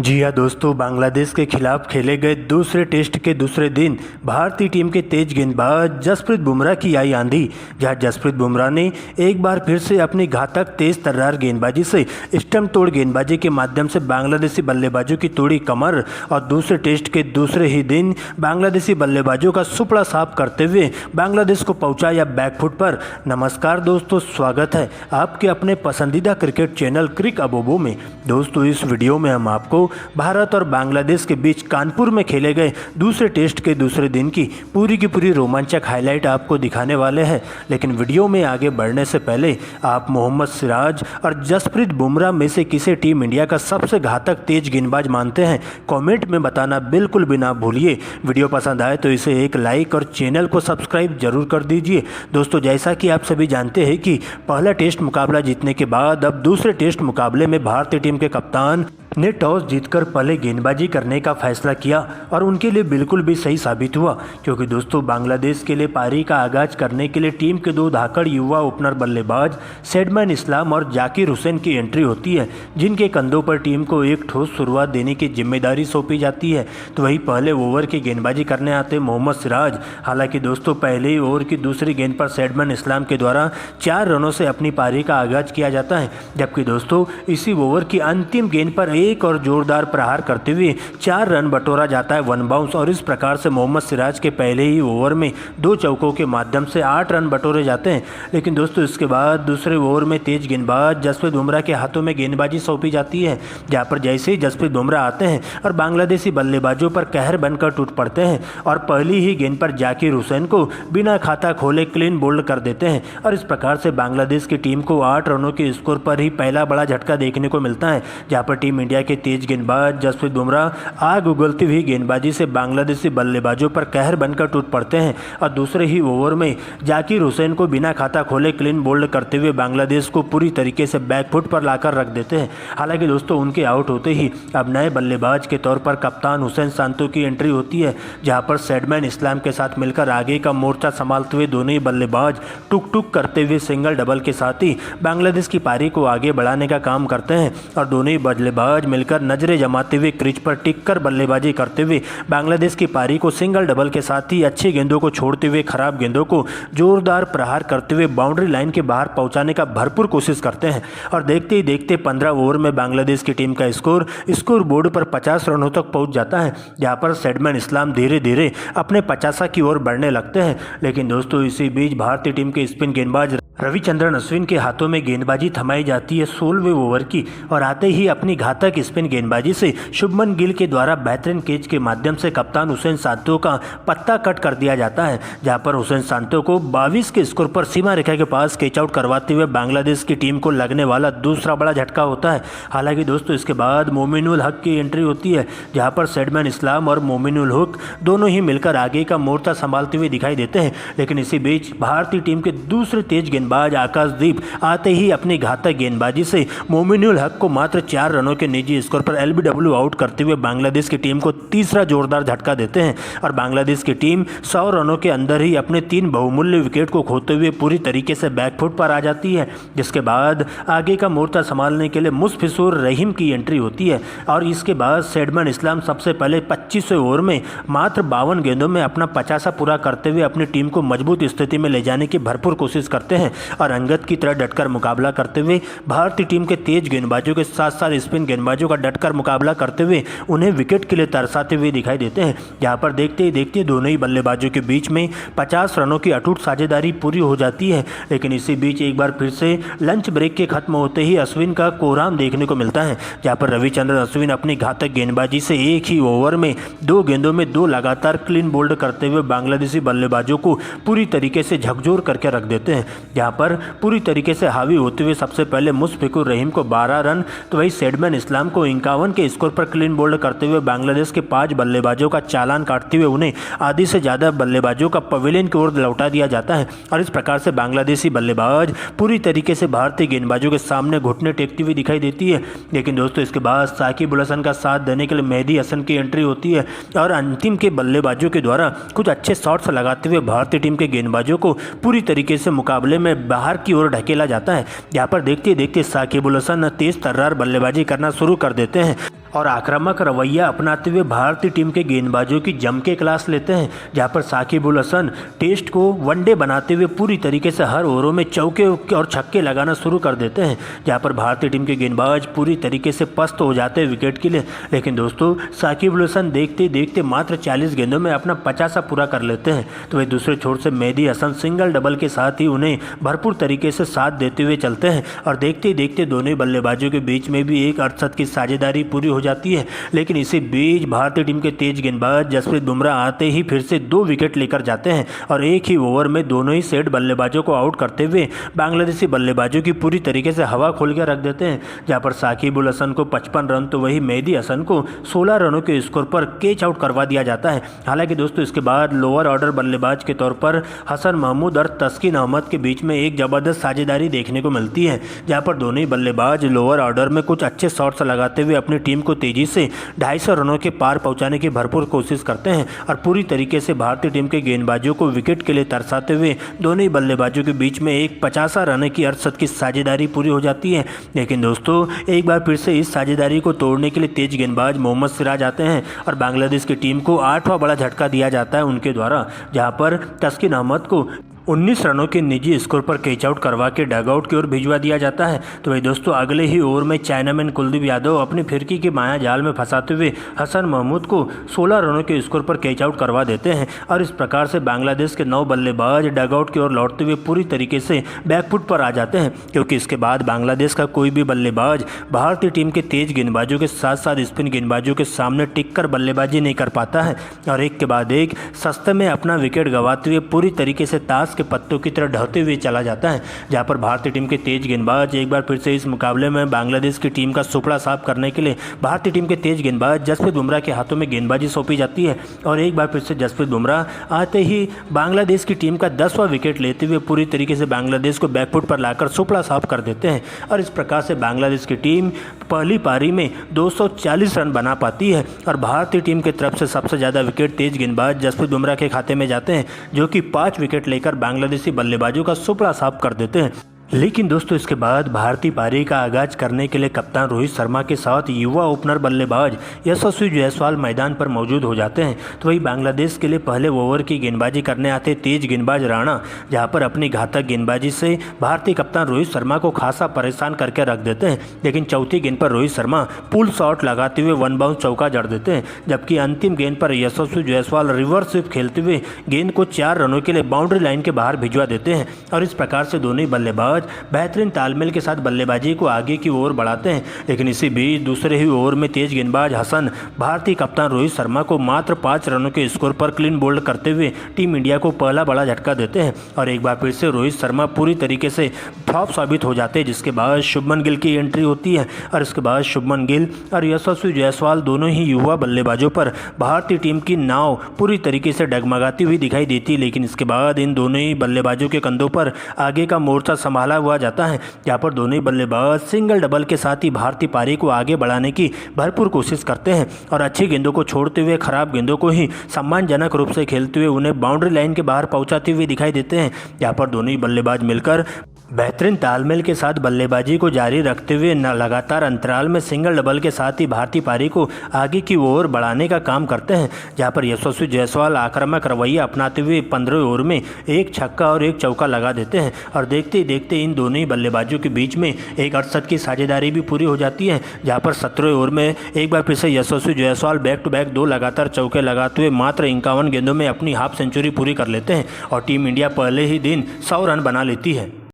जी हाँ दोस्तों, बांग्लादेश के खिलाफ खेले गए दूसरे टेस्ट के दूसरे दिन भारतीय टीम के तेज गेंदबाज जसप्रीत बुमराह की आई आंधी। जहां जसप्रीत बुमराह ने एक बार फिर से अपनी घातक तेज तर्रार गेंदबाजी से स्टंप तोड़ गेंदबाजी के माध्यम से बांग्लादेशी बल्लेबाजों की तोड़ी कमर और दूसरे टेस्ट के दूसरे ही दिन बांग्लादेशी बल्लेबाजों का सुपड़ा साफ करते हुए बांग्लादेश को पहुंचाया बैकफुट पर। नमस्कार दोस्तों, स्वागत है आपके अपने पसंदीदा क्रिकेट चैनल क्रिक अबोबो में। दोस्तों, इस वीडियो में हम आपको भारत और बांग्लादेश के बीच कानपुर में खेले गए दूसरे टेस्ट के दूसरे दिन की पूरी रोमांचक हाईलाइट आपको दिखाने वाले हैं। लेकिन वीडियो में आगे बढ़ने से पहले आप मोहम्मद सिराज और जसप्रीत बुमराह में से किसे टीम इंडिया का सबसे घातक तेज गेंदबाज मानते हैं, कमेंट में बताना बिल्कुल भी ना भूलिए। वीडियो पसंद आए तो इसे एक लाइक और चैनल को सब्सक्राइब जरूर कर दीजिए। दोस्तों, जैसा कि आप सभी जानते हैं कि पहला टेस्ट मुकाबला जीतने के बाद अब दूसरे टेस्ट मुकाबले में भारतीय टीम के कप्तान ने टॉस जीतकर पहले गेंदबाजी करने का फैसला किया और उनके लिए बिल्कुल भी सही साबित हुआ, क्योंकि दोस्तों बांग्लादेश के लिए पारी का आगाज करने के लिए टीम के दो धाकड़ युवा ओपनर बल्लेबाज सैडमैन इस्लाम और जाकिर हुसैन की एंट्री होती है, जिनके कंधों पर टीम को एक ठोस शुरुआत देने की जिम्मेदारी सौंपी जाती है। तो वही पहले ओवर की गेंदबाजी करने आते मोहम्मद सिराज। हालांकि दोस्तों पहले ही ओवर की दूसरी गेंद पर सैडमैन इस्लाम के द्वारा 4 रनों से अपनी पारी का आगाज किया जाता है, जबकि दोस्तों इसी ओवर की अंतिम गेंद पर एक और जोरदार प्रहार करते हुए 4 रन बटोरा जाता है 1 बाउंस और इस प्रकार से मोहम्मद सिराज के पहले ही ओवर में 2 चौकों के माध्यम से 8 रन बटोरे जाते हैं। लेकिन दोस्तों इसके बाद दूसरे ओवर में तेज गेंदबाज जसप्रीत बुमराह के हाथों में गेंदबाजी सौंपी जाती है, जहां पर जैसे ही जसप्रीत बुमराह आते हैं और बांग्लादेशी बल्लेबाजों पर कहर बनकर टूट पड़ते हैं और पहली ही गेंद पर जाकिर हुसैन को बिना खाता खोले क्लीन बोल्ड कर देते हैं और इस प्रकार से बांग्लादेश की टीम को 8 रनों के स्कोर पर ही पहला बड़ा झटका देखने को मिलता है, जहां पर टीम इंडिया के तेज गेंदबाज जसप्रीत बुमराह आग उगलती हुई गेंदबाजी से बांग्लादेशी बल्लेबाजों पर कहर बनकर टूट पड़ते हैं और दूसरे ही ओवर में जाकिर हुसैन को बिना खाता खोले क्लीन बोल्ड करते हुए बांग्लादेश को पूरी तरीके से बैकफुट पर लाकर रख देते हैं। हालांकि दोस्तों उनके आउट होते ही अब नए बल्लेबाज के तौर पर कप्तान हुसैन सांतो की एंट्री होती है, जहां पर सैडमैन इस्लाम के साथ मिलकर आगे का मोर्चा संभालते हुए दोनों ही बल्लेबाज टुक टुक करते हुए सिंगल डबल के साथ ही बांग्लादेश की पारी को आगे बढ़ाने का काम करते हैं और दोनों ही बल्लेबाज मिलकर नजरें जमाते हुए क्रीज पर टिककर बल्लेबाजी करते हुए बांग्लादेश की पारी को सिंगल डबल के साथ ही अच्छी गेंदों को छोड़ते हुए खराब गेंदों को जोरदार प्रहार करते हुए बाउंड्री लाइन के बाहर पहुंचाने का भरपूर कोशिश करते हैं और देखते ही देखते 15 ओवर में बांग्लादेश की टीम का स्कोर बोर्ड पर 50 रनों तक पहुंच जाता है, जहां पर सैडमैन इस्लाम धीरे धीरे अपने 50 की ओर बढ़ने लगते हैं। लेकिन दोस्तों इसी बीच भारतीय टीम के स्पिन गेंदबाज रविचंद्रन अश्विन के हाथों में गेंदबाजी थमाई जाती है 16वें ओवर की और आते ही अपनी घातक स्पिन गेंदबाजी से शुभमन गिल के द्वारा बेहतरीन कैच के माध्यम से कप्तान हुसैन सांतो का पत्ता कट कर दिया जाता है, जहां पर हुसैन सांतो को 22 के स्कोर पर सीमा रेखा के पास कैच आउट करवाते हुए बांग्लादेश की टीम को लगने वाला दूसरा बड़ा झटका होता है। हालांकि दोस्तों इसके बाद मोमिनुल हक की एंट्री होती है, जहाँ पर सैडमैन इस्लाम और मोमिनुल हक दोनों ही मिलकर आगे का मोर्चा संभालते हुए दिखाई देते हैं। लेकिन इसी बीच भारतीय टीम के दूसरे तेज गेंदबाज आकाशदीप आते ही अपनी घातक गेंदबाजी से मोमिनुल हक को मात्र 4 रनों के निजी स्कोर पर एलबीडब्ल्यू आउट करते हुए बांग्लादेश की टीम को तीसरा जोरदार झटका देते हैं और बांग्लादेश की टीम 100 रनों के अंदर ही अपने 3 बहुमूल्य विकेट को खोते हुए पूरी तरीके से बैकफुट पर आ जाती है। जिसके बाद आगे का मोर्चा संभालने के लिए मुशफिकुर रहीम की एंट्री होती है और इसके बाद सैडमैन इस्लाम सबसे पहले 25वें ओवर में मात्र 52 गेंदों में अपना 50 पूरा करते हुए अपनी टीम को मजबूत स्थिति में ले जाने की भरपूर कोशिश करते हैं और अंगद की तरह डटकर मुकाबला करते हुए भारतीय टीम के तेज गेंदबाजों के साथ साथ स्पिन गेंदबाजों का डटकर मुकाबला करते हुए उन्हें विकेट के लिए तरसाते हुए दिखाई देते हैं। जहां पर देखते ही देखते दोनों ही बल्लेबाजों के बीच में 50 रनों की अटूट साझेदारी पूरी हो जाती है। लेकिन इसी बीच एक बार फिर से लंच ब्रेक के खत्म होते ही अश्विन का कोहराम देखने को मिलता है, जहां पर रविचंद्रन अश्विन अपनी घातक गेंदबाजी से एक ही ओवर में 2 गेंदों में 2 लगातार क्लीन बोल्ड करते हुए बांग्लादेशी बल्लेबाजों को पूरी तरीके से झकझोर करके रख देते हैं। जहां पर पूरी तरीके से हावी होते हुए सबसे पहले मुशफिकुर रहीम को 12 रन तो वही सैडमैन इस्लाम को 51 के स्कोर पर क्लीन बोल्ड करते हुए बांग्लादेश के 5 बल्लेबाजों का चालान काटते हुए उन्हें आधी से ज़्यादा बल्लेबाजों का पवेलियन की ओर लौटा दिया जाता है और इस प्रकार से बांग्लादेशी बल्लेबाज पूरी तरीके से भारतीय गेंदबाजों के सामने घुटने टेकती हुई दिखाई देती है। लेकिन दोस्तों इसके बाद साकिब उल हसन का साथ देने के लिए मेहदी हसन की एंट्री होती है और अंतिम के बल्लेबाजों के द्वारा कुछ अच्छे शॉट्स लगाते हुए भारतीय टीम के गेंदबाजों को पूरी तरीके से मुकाबले में बाहर की ओर ढकेला जाता है। यहाँ पर देखते देखते साकिब उल हसन तेज तर्रार बल्लेबाजी करना शुरू कर देते हैं और आक्रामक रवैया अपनाते हुए भारतीय टीम के गेंदबाजों की जम के क्लास लेते हैं, जहां पर साकिब उल हसन टेस्ट को वनडे बनाते हुए पूरी तरीके से हर ओवरों में चौके और छक्के लगाना शुरू कर देते हैं, जहां पर भारतीय टीम के गेंदबाज पूरी तरीके से पस्त हो जाते हैं विकेट के लिए। लेकिन दोस्तों साकिब उल हसन देखते देखते मात्र 40 गेंदों में अपना 50 पूरा कर लेते हैं, तो वही दूसरे छोर से मेहदी हसन सिंगल डबल के साथ ही उन्हें भरपूर तरीके से साथ देते हुए चलते हैं और देखते ही देखते दोनों ही बल्लेबाजों के बीच में भी एक अड़सठ की साझेदारी पूरी हो जाती है। लेकिन इसी बीच भारतीय टीम के तेज गेंदबाज जसप्रीत बुमराह आते ही फिर से 2 विकेट लेकर जाते हैं और एक ही ओवर में दोनों ही सेट बल्लेबाजों को आउट करते हुए बांग्लादेशी बल्लेबाजों की पूरी तरीके से हवा खोल कर रख देते हैं, जहां पर साकिब उल हसन को 55 रन तो वही मेहदी हसन को 16 रनों के स्कोर पर कैच आउट करवा दिया जाता है। हालांकि दोस्तों इसके बाद लोअर ऑर्डर बल्लेबाज के तौर पर हसन महमूद और तस्किन अहमद के बीच में एक जबरदस्त साझेदारी देखने को मिलती है, जहां पर दोनों ही बल्लेबाज लोअर ऑर्डर में कुछ अच्छे शॉट्स लगाते हुए अपनी टीम को तेजी से 250 रनों के पार पहुंचाने की भरपूर कोशिश करते हैं और पूरी तरीके से भारतीय टीम के गेंदबाजों को विकेट के लिए तरसाते हुए दोनों ही बल्लेबाजों के बीच में एक 50 रन की अड़सठ की साझेदारी पूरी हो जाती है। लेकिन दोस्तों एक बार फिर से इस साझेदारी को तोड़ने के लिए तेज गेंदबाज मोहम्मद सिराज आते हैं और बांग्लादेश की टीम को 8वां बड़ा झटका दिया जाता है उनके द्वारा, जहां पर तस्किन अहमद को 19 रनों के निजी स्कोर पर कैच आउट करवा के डगआउट की ओर भिजवा दिया जाता है। तो वही दोस्तों अगले ही ओवर में चाइनामैन कुलदीप यादव अपनी फिरकी के माया जाल में फंसाते हुए हसन महमूद को 16 रनों के स्कोर पर कैच आउट करवा देते हैं और इस प्रकार से बांग्लादेश के 9 बल्लेबाज डगआउट की ओर लौटते हुए पूरी तरीके से बैकफुट पर आ जाते हैं, क्योंकि इसके बाद बांग्लादेश का कोई भी बल्लेबाज भारतीय टीम के तेज गेंदबाजों के साथ साथ स्पिन गेंदबाजों के सामने टिक कर बल्लेबाजी नहीं कर पाता है और एक के बाद एक सस्ते में अपना विकेट गंवाते हुए पूरी तरीके से ताश के पत्तों की तरह ढहते हुए चला जाता है। जहां पर भारतीय टीम के तेज गेंदबाज एक बार फिर से इस मुकाबले में बांग्लादेश की टीम का सुपड़ा साफ करने के लिए भारतीय टीम के तेज गेंदबाज जसप्रीत बुमराह के हाथों में गेंदबाजी सौंपी जाती है और एक बार फिर से जसप्रीत बुमराह आते ही बांग्लादेश की टीम का 10वां विकेट लेते हुए पूरी तरीके से बांग्लादेश को बैकफुट पर लाकर सुपड़ा साफ कर देते हैं और इस प्रकार से बांग्लादेश की टीम पहली पारी में 240 रन बना पाती है और भारतीय टीम की तरफ से सबसे ज़्यादा विकेट तेज गेंदबाज जसप्रीत बुमराह के खाते में जाते हैं, जो कि 5 विकेट लेकर बांग्लादेशी बल्लेबाजों का सुपड़ा साफ कर देते हैं। लेकिन दोस्तों इसके बाद भारतीय पारी का आगाज करने के लिए कप्तान रोहित शर्मा के साथ युवा ओपनर बल्लेबाज यशस्वी जायसवाल मैदान पर मौजूद हो जाते हैं। तो वही बांग्लादेश के लिए पहले ओवर की गेंदबाजी करने आते तेज गेंदबाज राणा, जहां पर अपनी घातक गेंदबाजी से भारतीय कप्तान रोहित शर्मा को खासा परेशान करके रख देते हैं। लेकिन चौथी गेंद पर रोहित शर्मा पुल शॉट लगाते हुए 1 बाउंस चौका जड़ देते हैं, जबकि अंतिम गेंद पर यशस्वी जायसवाल रिवर्स स्वीप खेलते हुए गेंद को 4 रनों के लिए बाउंड्री लाइन के बाहर भिजवा देते हैं और इस प्रकार से दोनों ही बल्लेबाज बेहतरीन तालमेल के साथ बल्लेबाजी को आगे की ओर बढ़ाते हैं। लेकिन इसी बीच दूसरे ही ओवर में तेज गेंदबाज हसन भारतीय कप्तान रोहित शर्मा को मात्र 5 रनों के स्कोर पर क्लीन बोल्ड करते हुए टीम इंडिया को पहला बड़ा झटका देते हैं और एक बार फिर से रोहित शर्मा पूरी तरीके से फ्लॉप साबित हो जाते हैं, जिसके बाद शुभमन गिल की एंट्री होती है और इसके बाद शुभमन गिल और यशस्वी जायसवाल दोनों ही युवा बल्लेबाजों पर भारतीय टीम की नाव पूरी तरीके से डगमगाती हुई दिखाई देती है। लेकिन इसके बाद इन दोनों ही बल्लेबाजों के कंधों पर आगे का मोर्चा संभाला हुआ जाता है, जहां पर दोनों ही बल्लेबाज सिंगल डबल के साथ ही भारतीय पारी को आगे बढ़ाने की भरपूर कोशिश करते हैं और अच्छी गेंदों को छोड़ते हुए खराब गेंदों को ही सम्मानजनक रूप से खेलते हुए उन्हें बाउंड्री लाइन के बाहर पहुंचाते हुए दिखाई देते हैं। जहां पर दोनों ही बल्लेबाज मिलकर बेहतरीन तालमेल के साथ बल्लेबाजी को जारी रखते हुए लगातार अंतराल में सिंगल डबल के साथ ही भारतीय पारी को आगे की ओर बढ़ाने का काम करते हैं। जहां पर यशस्वी जायसवाल आक्रामक रवैया अपनाते हुए 15वें ओवर में एक छक्का और एक चौका लगा देते हैं और देखते ही देखते इन दोनों ही बल्लेबाजों के बीच में एक 68 की साझेदारी भी पूरी हो जाती है। जहां पर 17वें ओवर में एक बार फिर से यशस्वी जायसवाल बैक टू बैक 2 लगातार चौके लगाते हुए मात्र 51 गेंदों में अपनी हाफ सेंचुरी पूरी कर लेते हैं और टीम इंडिया पहले ही दिन 100 रन बना लेती है।